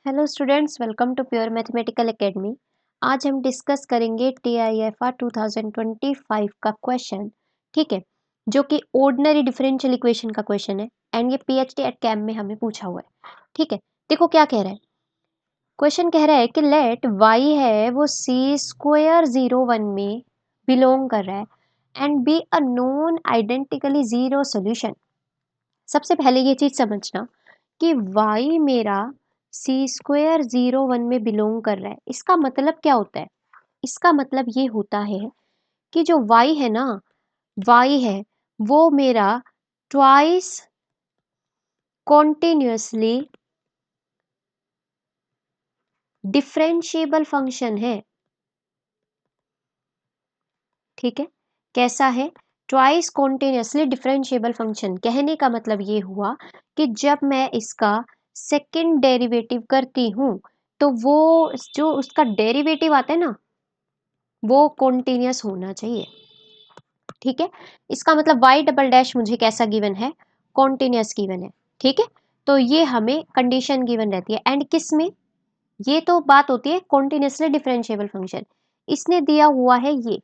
Hello students, welcome to pure mathematical academy. आज हम discuss करेंगे TIFR 2025 का क्वेश्चन। ठीक है, जो कि ऑर्डिनरी डिफरेंशियल इक्वेशन का क्वेश्चन है एंड ये PhD एट कैम में हमें पूछा हुआ है। ठीक है, देखो क्या कह रहा है। क्वेश्चन कह रहा है कि लेट y है वो C²01 में बिलोंग कर रहा है and be a non identically zero solution. सबसे पहले ये चीज समझना कि y मेरा C²01 में बिलोंग कर रहा है। इसका मतलब क्या होता है? इसका मतलब ये होता है कि जो y है ना, y है वो मेरा ट्वाइस कॉन्टिन्यूसली डिफरेंशिएबल फंक्शन है। ठीक है, कैसा है? Twice continuously differentiable function. कहने का मतलब ये हुआ कि जब मैं इसका सेकंड डेरिवेटिव करती हूं तो वो जो उसका डेरिवेटिव आता है ना, वो कॉन्टिन्यूस होना चाहिए। ठीक है, इसका मतलब y डबल डैश मुझे कैसा गिवन है? कॉन्टिन्यूस गिवन है। ठीक है, तो ये हमें कंडीशन गिवन रहती है एंड किस में? ये तो बात होती है कॉन्टिन्यूसली डिफरेंशिएबल फंक्शन। इसने दिया हुआ है ये,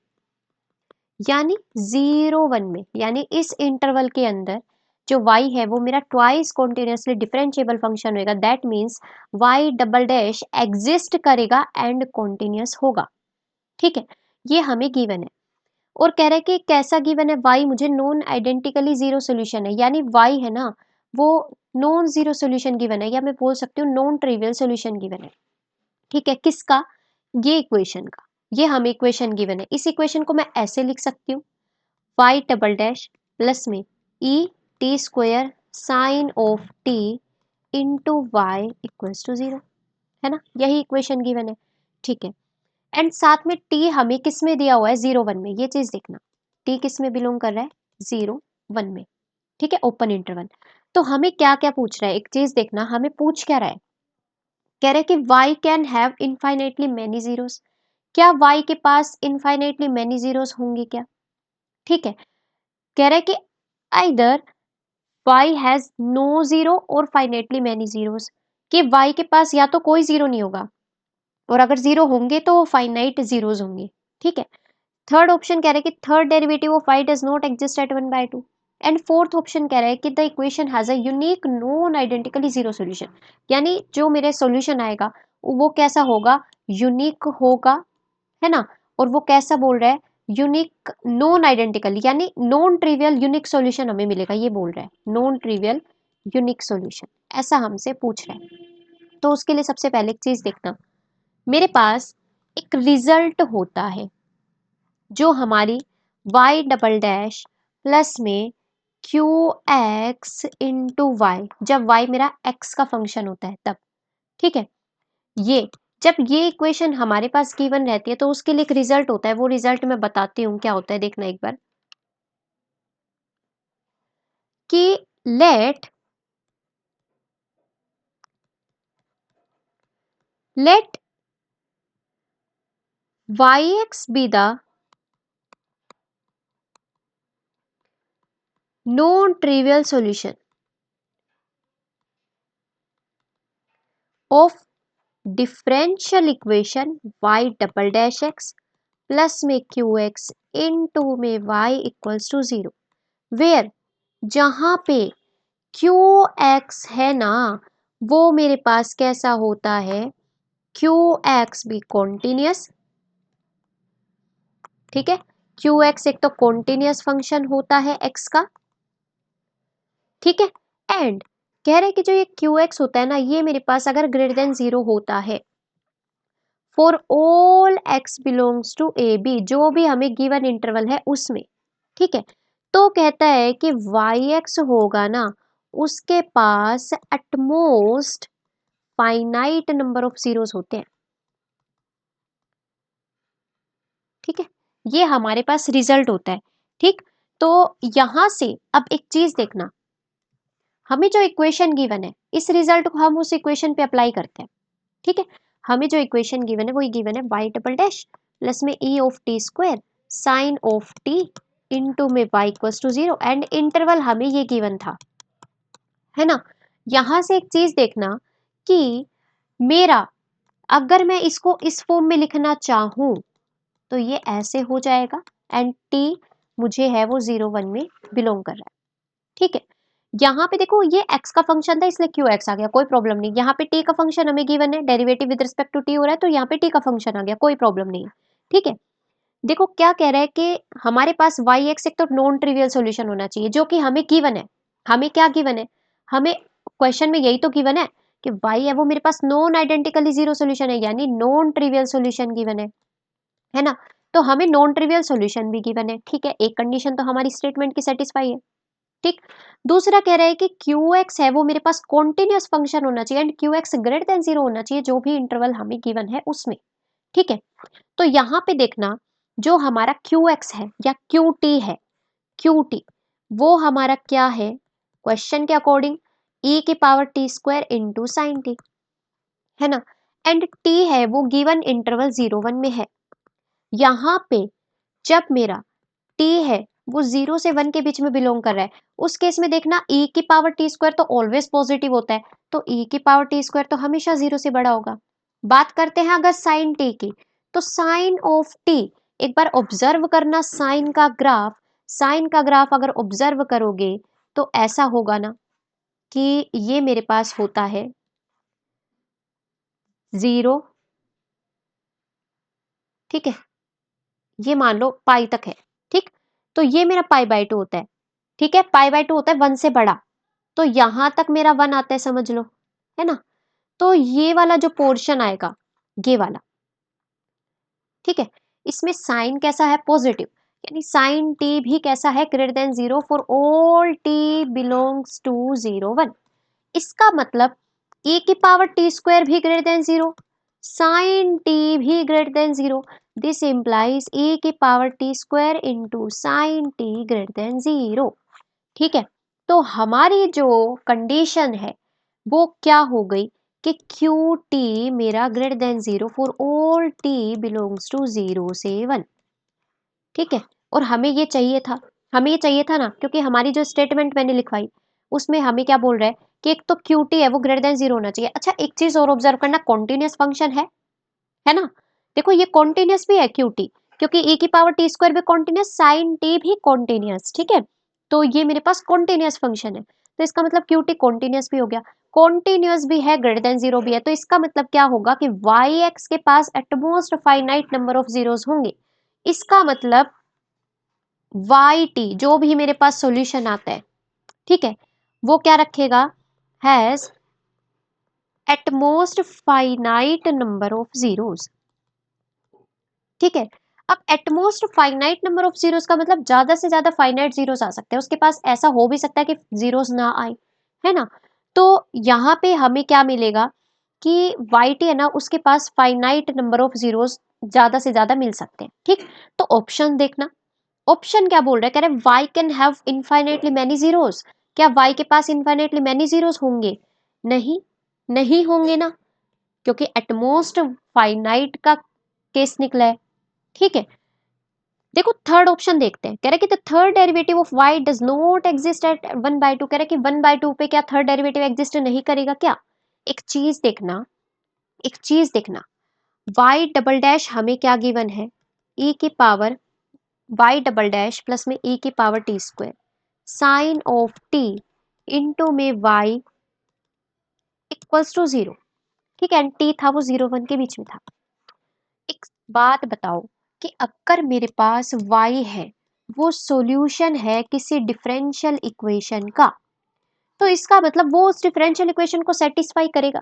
यानी 0 1 में, यानी इस इंटरवल के अंदर जो y है वो मेरा ट्वाइस कॉन्टिन्यूसली डिफरेंशिएबल फंक्शन होगा। That means y double dash exist करेगा एंड कॉन्टिन्यूस होगा। ठीक है, ये हमें गिवन है और कह रहा है कि कैसा गिवन है? y मुझे नॉन आइडेंटिकली जीरो सोल्यूशन है, यानी y है ना वो नॉन जीरो सोल्यूशन गिवन है, या मैं बोल सकती हूँ नॉन ट्रिवियल सोल्यूशन गिवन है। ठीक है, किसका? ये इक्वेशन का। ये हमें इक्वेशन गिवन है। इस इक्वेशन को मैं ऐसे लिख सकती हूँ, y डबल डैश प्लस में E t² sine of t into y equals to 0, है ना? यही इक्वेशन गिवन है। ठीक है, एंड साथ में t हमें किस में दिया हुआ है? 0 1 में। ये चीज देखना, t किस में बिलोंग कर रहा है? 0 1 में। ठीक है, ओपन इंटरवल। तो हमें क्या क्या पूछ रहा है? एक चीज देखना, हमें पूछ क्या रहा है? कह रहा है कि y can have infinitely many zeros. क्या y के पास इनफाइनाइटली मेनी जीरोस होंगे क्या? ठीक है, कह रहा है कि either y has no zero और फाइनाइटली मेनी जीरोस, कि y के पास या तो कोई जीरो नहीं होगा और अगर जीरो होंगे तो फाइनाइट जीरोस होंगे। ठीक है, थर्ड ऑप्शन कह रहा है कि third derivative of y does not exist at 1/2। And fourth option कह रहा है कि the equation has a unique non identically zero solution, यानी जो मेरे सॉल्यूशन आएगा वो कैसा होगा? यूनिक होगा, है ना? और वो कैसा बोल रहा है? यूनिक नॉन आइडेंटिकल, यानी नॉन ट्रिवियल यूनिक सॉल्यूशन हमें मिलेगा, ये बोल रहा है नॉन ट्रिवियल यूनिक सॉल्यूशन। ऐसा हमसे पूछ रहा है। तो उसके लिए सबसे पहले एक चीज देखना, मेरे पास एक रिजल्ट होता है जो हमारी y डबल डैश प्लस में क्यू एक्स इंटू वाई, जब y मेरा x का फंक्शन होता है तब। ठीक है, ये जब ये इक्वेशन हमारे पास गिवन रहती है तो उसके लिए एक रिजल्ट होता है। वो रिजल्ट मैं बताती हूँ क्या होता है, देखना एक बार, कि let let yx be the non trivial solution of differential equation y double dash x plus में क्यू एक्स इन टू में y इक्वल्स टू 0, वेयर जहां पे क्यू एक्स है ना वो मेरे पास कैसा होता है? क्यू एक्स भी कॉन्टिन्यूस। ठीक है, क्यू एक्स एक तो कॉन्टिन्यूस फंक्शन होता है एक्स का। ठीक है, एंड कह रहे कि जो ये क्यू एक्स होता है ना, ये मेरे पास अगर ग्रेटर देन 0 होता है for all x belongs to a b, जो भी हमें गिवन इंटरवल है उसमें। ठीक है, तो कहता है कि वाई एक्स होगा ना उसके पास at most finite number of zeros होते हैं। ठीक है, ये हमारे पास रिजल्ट होता है। ठीक, तो यहां से अब एक चीज देखना, हमें जो इक्वेशन गिवन है इस रिजल्ट को हम उस इक्वेशन पे अप्लाई करते हैं। ठीक है, हमें जो इक्वेशन गिवन है वही गिवन है y डबल डैश प्लस में e of t square sine of t into में y equals to 0 and interval हमें ये गिवन था, है ना? यहां से एक चीज देखना कि मेरा अगर मैं इसको इस फॉर्म में लिखना चाहूं तो ये ऐसे हो जाएगा एंड टी मुझे है वो 0 1 में बिलोंग कर रहा है। ठीक है, यहाँ पे देखो ये x का फंक्शन था इसलिए क्यू एक्स आ गया, कोई प्रॉब्लम नहीं। यहाँ पे t का फंक्शन हमें गिवन है, derivative with respect to t हो रहा है तो यहाँ पे t का फंक्शन आ गया, कोई प्रॉब्लम नहीं है। ठीक है, देखो क्या कह रहा है कि हमारे पास y x एक तो नॉन ट्रिवियल सॉल्यूशन होना चाहिए जो कि हमें गिवन है। हमें क्या गिवन है, हमें क्वेश्चन में यही तो गिवन है कि y है वो मेरे पास नॉन आइडेंटिकली जीरो सॉल्यूशन है, यानी नॉन ट्रिवियल सॉल्यूशन गिवन है ना। तो हमें नॉन ट्रिवियल सॉल्यूशन भी गिवन है। ठीक है, एक कंडीशन तो हमारी स्टेटमेंट की सेटिस्फाई है। ठीक, दूसरा कह रहा है कि क्यू एक्स है वो मेरे पास कॉन्टिन्यूस फंक्शन होना चाहिए and Q x greater than zero होना चाहिए जो भी इंटरवल हमें गिवन है उसमें। ठीक है, तो यहाँ पे देखना जो हमारा क्यू एक्स है या क्यू टी है, क्यू टी वो हमारा क्या है क्वेश्चन के अकॉर्डिंग e की power t square into sine T, है ना। एंड t है वो गिवन इंटरवल 0 1 में है। यहाँ पे जब मेरा t है वो 0 से 1 के बीच में बिलोंग कर रहा है, उस केस में देखना e की पावर टी स्क्वायर तो ऑलवेज पॉजिटिव होता है, तो e की पावर टी स्क्वायर तो हमेशा 0 से बड़ा होगा। बात करते हैं अगर साइन t की, तो साइन ऑफ t एक बार ऑब्जर्व करना, साइन का ग्राफ अगर ऑब्जर्व करोगे तो ऐसा होगा ना कि ये मेरे पास होता है 0, ठीक है, ये मान लो पाई तक है। ठीक, तो ये मेरा पाई बाय 2 होता है। ठीक है, पाई बाय 2 होता है 1 से बड़ा, तो यहां तक मेरा 1 आता है, समझ लो, है ना। तो ये वाला जो पोर्शन आएगा ये वाला, ठीक है, इसमें साइन कैसा है पॉजिटिव, यानी साइन टी भी कैसा है greater than 0 for all t belongs to 0 1। इसका मतलब e की पावर टी स्क्वायर भी ग्रेटर देन 0, साइन टी भी greater than 0, this implies e की power t square into sine t greater than 0। ठीक है, तो हमारी जो कंडीशन है वो क्या हो गई कि क्यू टी मेरा greater than 0 for all t belongs to 0 से 1। ठीक है, और हमें ये चाहिए था, हमें ये चाहिए था ना, क्योंकि हमारी जो स्टेटमेंट मैंने लिखवाई उसमें हमें क्या बोल रहा है कि एक तो क्यू टी है वो ग्रेटर देन 0 होना चाहिए। अच्छा, एक चीज और ऑब्जर्व करना, कॉन्टिन्यूस फंक्शन है ना। देखो ये कॉन्टिन्यूस भी है क्यू टी, क्योंकि e की पावर टी स्क्वायर भी कॉन्टिन्यूस, साइन टी भी कॉन्टिन्यूस। ठीक है, तो ये मेरे पास कॉन्टिन्यूस फंक्शन है, तो इसका मतलब क्यू टी कॉन्टिन्यूस भी हो गया, कॉन्टिन्यूस भी है, ग्रेटर देन 0 भी है, तो इसका मतलब क्या होगा कि वाई एक्स के पास at most finite number of zeros होंगे। इसका मतलब वाई टी जो भी मेरे पास सॉल्यूशन आता है, ठीक है, वो क्या रखेगा, has at most finite number of zeros. ठीक है, अब at most finite number of zeros का मतलब ज्यादा से ज्यादा फाइनाइट जीरोस आ सकते हैं, उसके पास ऐसा हो भी सकता है कि जीरोस ना आए, है ना। तो यहाँ पे हमें क्या मिलेगा कि वाई टी है ना उसके पास फाइनाइट नंबर ऑफ जीरोस ज्यादा से ज्यादा मिल सकते हैं। ठीक, तो ऑप्शन देखना, ऑप्शन क्या बोल रहा है, कह रहे y can have infinitely many zeros, क्या वाई के पास इनफाइनाइटली मैनी जीरोस होंगे, नहीं, नहीं होंगे ना, क्योंकि एटमोस्ट फाइनाइट का केस निकला है। ठीक है, देखो थर्ड ऑप्शन देखते हैं, कह रहे कि the third derivative of y does not exist at 1/2, कह रहे कि 1/2 पे क्या थर्ड डेरिवेटिव एग्जिस्ट नहीं करेगा क्या। एक चीज देखना, एक चीज देखना, y डबल डैश हमें क्या गिवन है, e की power y double dash plus में e की power t square sine of t into में y इक्वल्स टू 0। ठीक है, t था वो 0 1 के बीच में था। एक बात बताओ कि अगर मेरे पास y है वो सॉल्यूशन है किसी डिफरेंशियल इक्वेशन का, तो इसका मतलब वो उस डिफरेंशियल इक्वेशन को सेटिस्फाई करेगा,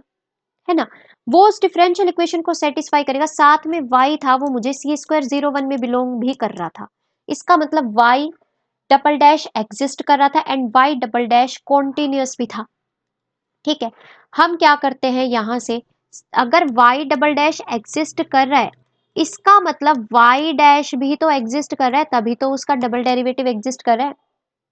है ना, वो उस डिफरेंशियल इक्वेशन को सेटिस्फाई करेगा। साथ में y था वो मुझे सी स्क्वायर 0 1 में बिलोंग भी कर रहा था, इसका मतलब y डबल डैश एग्जिस्ट कर रहा था and y double dash continuous भी था। ठीक है, हम क्या करते हैं यहां से, अगर y डबल डैश एग्जिस्ट कर रहा है इसका मतलब y डैश भी तो एग्जिस्ट कर रहा है, तभी तो उसका डबल डेरिवेटिव एग्जिस्ट कर रहा है।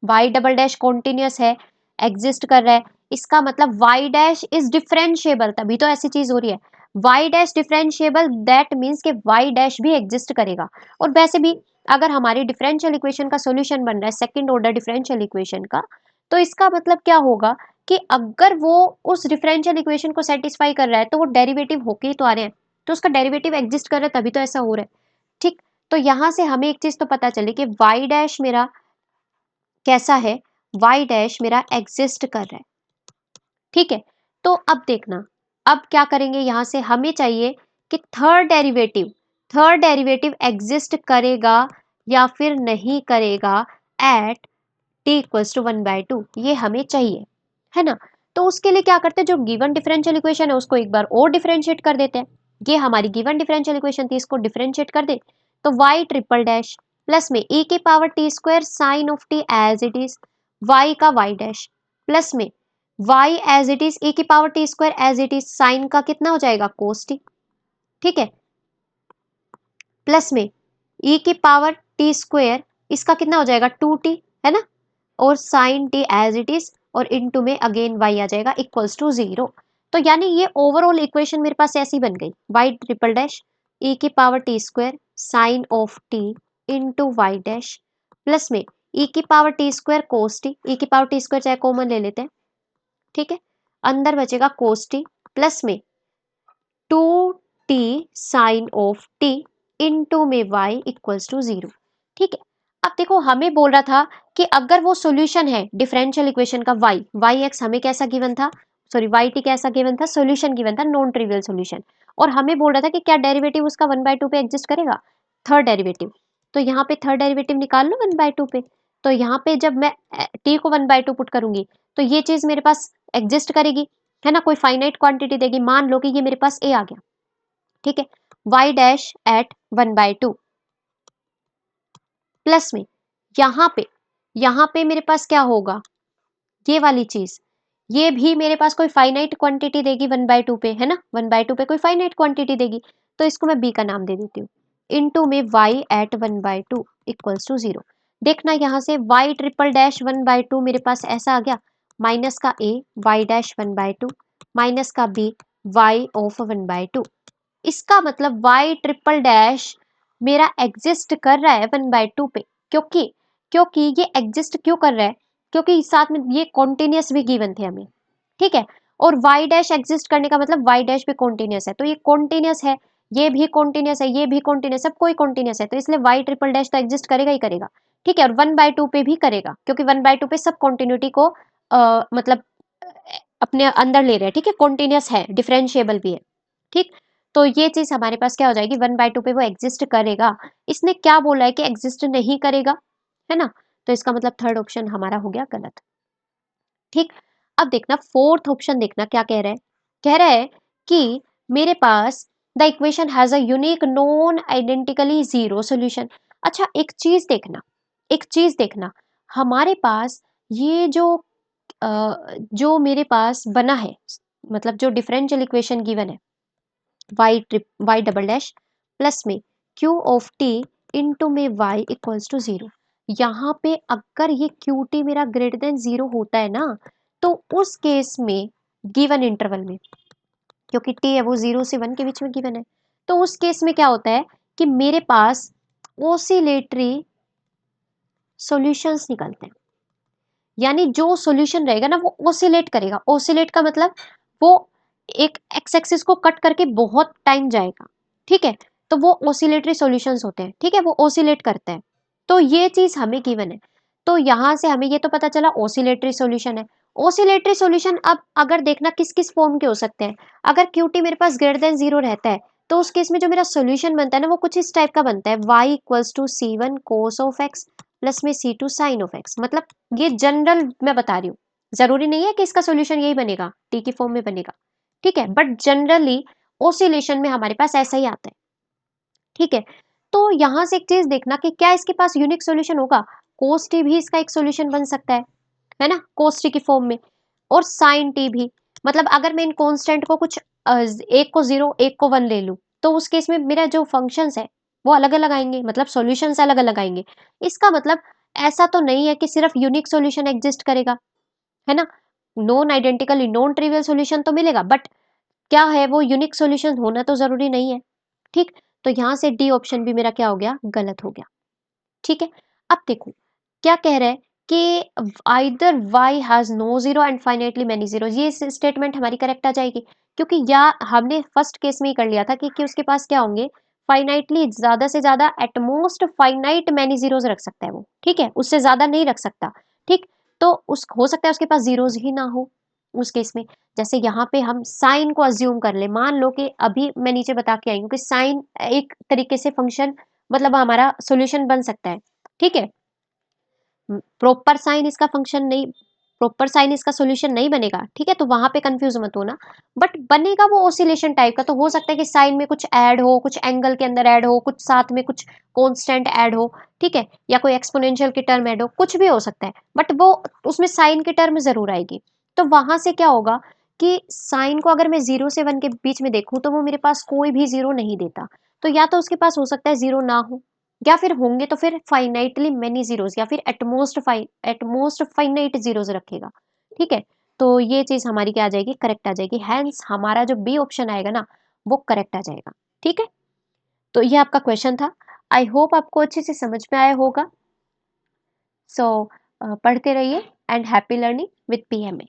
y डबल डैश कॉन्टिन्यूस है, एग्जिस्ट कर रहा है, इसका मतलब y डैश इज डिफरेंशिएबल, तभी तो ऐसी चीज हो रही है। y dash differentiable that means कि y डैश भी एग्जिस्ट करेगा। और वैसे भी अगर हमारी डिफरेंशियल इक्वेशन का सॉल्यूशन बन रहा है सेकंड ऑर्डर डिफरेंशियल इक्वेशन का, तो इसका मतलब क्या होगा कि अगर वो उस डिफरेंशियल इक्वेशन को सेटिस्फाई कर रहा है तो वो डेरिवेटिव होके ही तो आ रहे हैं, तो उसका डेरिवेटिव एग्जिस्ट कर रहा है तभी तो ऐसा हो रहा है। ठीक, तो यहां से हमें एक चीज तो पता चली कि y डैश मेरा कैसा है, y डैश मेरा एग्जिस्ट कर रहा है। ठीक है, तो अब देखना, अब क्या करेंगे, यहां से हमें चाहिए कि थर्ड डेरिवेटिव एग्जिस्ट करेगा या फिर नहीं करेगा एट t इक्वल्स टू 1/2, ये हमें चाहिए, है ना। तो उसके लिए क्या करते हैं, जो गिवन डिफरेंशियल इक्वेशन है उसको एक बार और डिफरेंशिएट कर देते हैं। ये हमारी गिवन डिफरेंशियल इक्वेशन थी, इसको डिफरेंशिएट कर दे तो y ट्रिपल डैश प्लस में e की power t square sine of t as it is y का y डैश प्लस में y as it is e की power t square as it is sine का कितना हो जाएगा cos t। ठीक है, प्लस में e की पावर t स्क्वायर इसका कितना हो जाएगा 2t, है ना, और sine t as it is और इनटू में अगेन y आ जाएगा इक्वल्स टू 0। तो यानी ये ओवरऑल इक्वेशन मेरे पास ऐसी बन गई, y ट्रिपल डैश e की power t square sine of t into y dash plus में e की पावर t स्क्वायर कोस t, e की पावर t स्क्वायर चाहे कॉमन ले लेते हैं। ठीक है, अंदर बचेगा कोस t प्लस में 2t sine of t into में y इक्वल्स टू 0। ठीक है, अब देखो हमें बोल रहा था कि अगर वो सॉल्यूशन है डिफरेंशियल इक्वेशन का y x हमें कैसा गिवन था, सॉरी y t कैसा गिवन था, सॉल्यूशन गिवन था, नॉन ट्रिवियल सॉल्यूशन, और हमें बोल रहा था कि क्या डेरिवेटिव उसका 1/2 पे एग्जिस्ट करेगा, थर्ड डेरिवेटिव। तो यहाँ पे थर्ड डेरिवेटिव निकाल लो 1/2 पे, तो यहाँ पे जब मैं t को 1/2 पुट करूंगी तो ये चीज मेरे पास एग्जिस्ट करेगी, है ना, कोई फाइनाइट क्वांटिटी देगी, मान लो कि ये मेरे पास a आ गया। ठीक है, y डैश एट 1/2 प्लस में यहाँ पे मेरे पास क्या होगा, ये वाली चीज, ये भी मेरे पास कोई फाइनाइट क्वांटिटी देगी 1/2 पे, है ना, 1/2 पे कोई फाइनाइट क्वांटिटी देगी, तो इसको मैं b का नाम दे देती हूँ, इनटू में y एट 1/2 इक्वल्स टू 0। देखना यहाँ से y ट्रिपल डैश 1/2 मेरे पास ऐसा आ गया, माइनस का a y डैश 1/2 माइनस का b y ऑफ 1/2। इसका मतलब y ट्रिपल डैश मेरा एग्जिस्ट कर रहा है 1/2 पे, क्योंकि क्योंकि ये एग्जिस्ट क्यों कर रहा है, क्योंकि साथ में ये कॉन्टिन्यूस भी गिवन थे हमें। ठीक है, और y डैश एग्जिस्ट करने का मतलब y डैश भी कॉन्टिन्यूस है, तो ये कॉन्टिन्यूस है, ये भी कॉन्टिन्यूस है, ये भी कॉन्टिन्यूस, सब कोई कॉन्टिन्यूस है, तो इसलिए y ट्रिपल डैश तो एग्जिस्ट करेगा ही करेगा। ठीक है, और 1/2 पे भी करेगा, क्योंकि 1/2 पे सब कॉन्टिन्यूटी को मतलब अपने अंदर ले रहे हैं। ठीक है, कॉन्टिन्यूस है, डिफरेंशिएबल भी है। ठीक, तो ये चीज हमारे पास क्या हो जाएगी, 1/2 पे वो एग्जिस्ट करेगा। इसने क्या बोला है कि एग्जिस्ट नहीं करेगा, है ना, तो इसका मतलब थर्ड ऑप्शन हमारा हो गया गलत। ठीक, अब देखना फोर्थ ऑप्शन, देखना क्या कह रहा है, कह रहा है कि मेरे पास the equation has a unique non identically zero solution. अच्छा एक चीज देखना, एक चीज देखना, हमारे पास ये जो मेरे पास बना है, मतलब जो डिफरेंशियल इक्वेशन गिवन है, y डबल डैश प्लस में q ऑफ t इंटू में y इक्वल्स टू 0। यहाँ पे अगर ये क्यू टी मेरा ग्रेटर देन 0 होता है ना, तो उस केस में गिवन इंटरवल में, क्योंकि t है वो 0 से 1 के बीच में गिवन है, तो उस केस में क्या होता है कि मेरे पास ओसिलेटरी सॉल्यूशंस निकलते हैं। यानी जो सॉल्यूशन रहेगा ना वो ओसिलेट करेगा, ओसिलेट का मतलब वो एक एक्स एक्सिस को कट करके बहुत टाइम जाएगा। ठीक है, तो वो ओसिलेटरी सॉल्यूशंस होते हैं। ठीक है, वो ओसिलेट करता है, तो ये चीज हमें गिवन है। तो यहां से हमें ये तो पता चला ओसिलेटरी सॉल्यूशन है। ओसिलेटरी सॉल्यूशन अब अगर देखना किस किस फॉर्म के हो सकते हैं, अगर क्यूटी मेरे पास ग्रेटर देन 0 रहता है तो उस केस में जो मेरा सॉल्यूशन बनता है ना वो कुछ इस टाइप का बनता है, y equals to c1 cos of x plus में c2 sin ऑफ x। मतलब ये जनरल मैं बता रही हूँ, जरूरी नहीं है कि इसका सॉल्यूशन यही बनेगा, टी की फॉर्म में बनेगा। ठीक है, बट जनरली ओसिलेशन में हमारे पास ऐसा ही आता है। ठीक है, तो यहां से एक चीज देखना कि क्या इसके पास यूनिक सॉल्यूशन होगा, कोस टी भी इसका एक सॉल्यूशन बन सकता है ना, कोस टी की फॉर्म में, और साइन टी भी। मतलब अगर मैं इन कांस्टेंट को कुछ एक को 0 एक को 1 ले लूं तो उस केस में मेरा जो फंक्शंस है वो अलग अलग आएंगे, मतलब सॉल्यूशंस अलग अलग आएंगे। इसका मतलब ऐसा तो नहीं है कि सिर्फ यूनिक सॉल्यूशन एग्जिस्ट करेगा, है ना, non identically non trivial solution तो मिलेगा, बट क्या है वो यूनिक सॉल्यूशन होना तो जरूरी नहीं है। ठीक, तो यहां से डी ऑप्शन भी मेरा क्या हो गया, गलत हो गया। ठीक है, अब देखो क्या कह रहा है कि either y has no zero and finitely many zero, ये स्टेटमेंट हमारी करेक्ट आ जाएगी, क्योंकि या हमने फर्स्ट केस में ही कर लिया था कि उसके पास क्या होंगे, फाइनाइटली ज्यादा से ज्यादा एटमोस्ट फाइनाइट मैनी जीरोज रख सकता है वो, ठीक है, उससे ज्यादा नहीं रख सकता, ठीक। तो उस हो सकता है उसके पास जीरोज ही ना हो उस केस में। जैसे यहाँ पे हम साइन को अज्यूम कर ले, मान लो कि अभी मैं नीचे बता के आई हूँ कि साइन एक तरीके से फंक्शन मतलब हमारा सोल्यूशन बन सकता है, ठीक है। प्रॉपर साइन इसका फंक्शन नहीं, प्रॉपर साइन इसका सॉल्यूशन नहीं बनेगा, ठीक है, तो वहां पे कंफ्यूज मत होना। बट बनेगा वो ऑसिलेशन टाइप का, तो हो सकता है कि साइन में कुछ ऐड हो, कुछ एंगल के अंदर ऐड हो, कुछ साथ में कुछ कांस्टेंट ऐड हो, ठीक है, या कोई एक्सपोनेंशियल की टर्म ऐड हो, कुछ भी हो सकता है, बट वो उसमें साइन की टर्म जरूर आएगी। तो वहां से क्या होगा कि साइन को अगर मैं 0 से 1 के बीच में देखूं तो वो मेरे पास कोई भी जीरो नहीं देता। तो या तो उसके पास हो सकता है जीरो ना हो, या फिर होंगे तो फिर फाइनाइटली मेनी जीरोस, या फिर एटमोस्ट फाइनाइट जीरोस रखेगा, ठीक है। तो ये चीज हमारी क्या आ जाएगी, करेक्ट आ जाएगी, हैंस हमारा जो बी ऑप्शन आएगा ना वो करेक्ट आ जाएगा, ठीक है। तो ये आपका क्वेश्चन था, आई होप आपको अच्छे से समझ में आया होगा। सो पढ़ते रहिए and happy learning with PMA.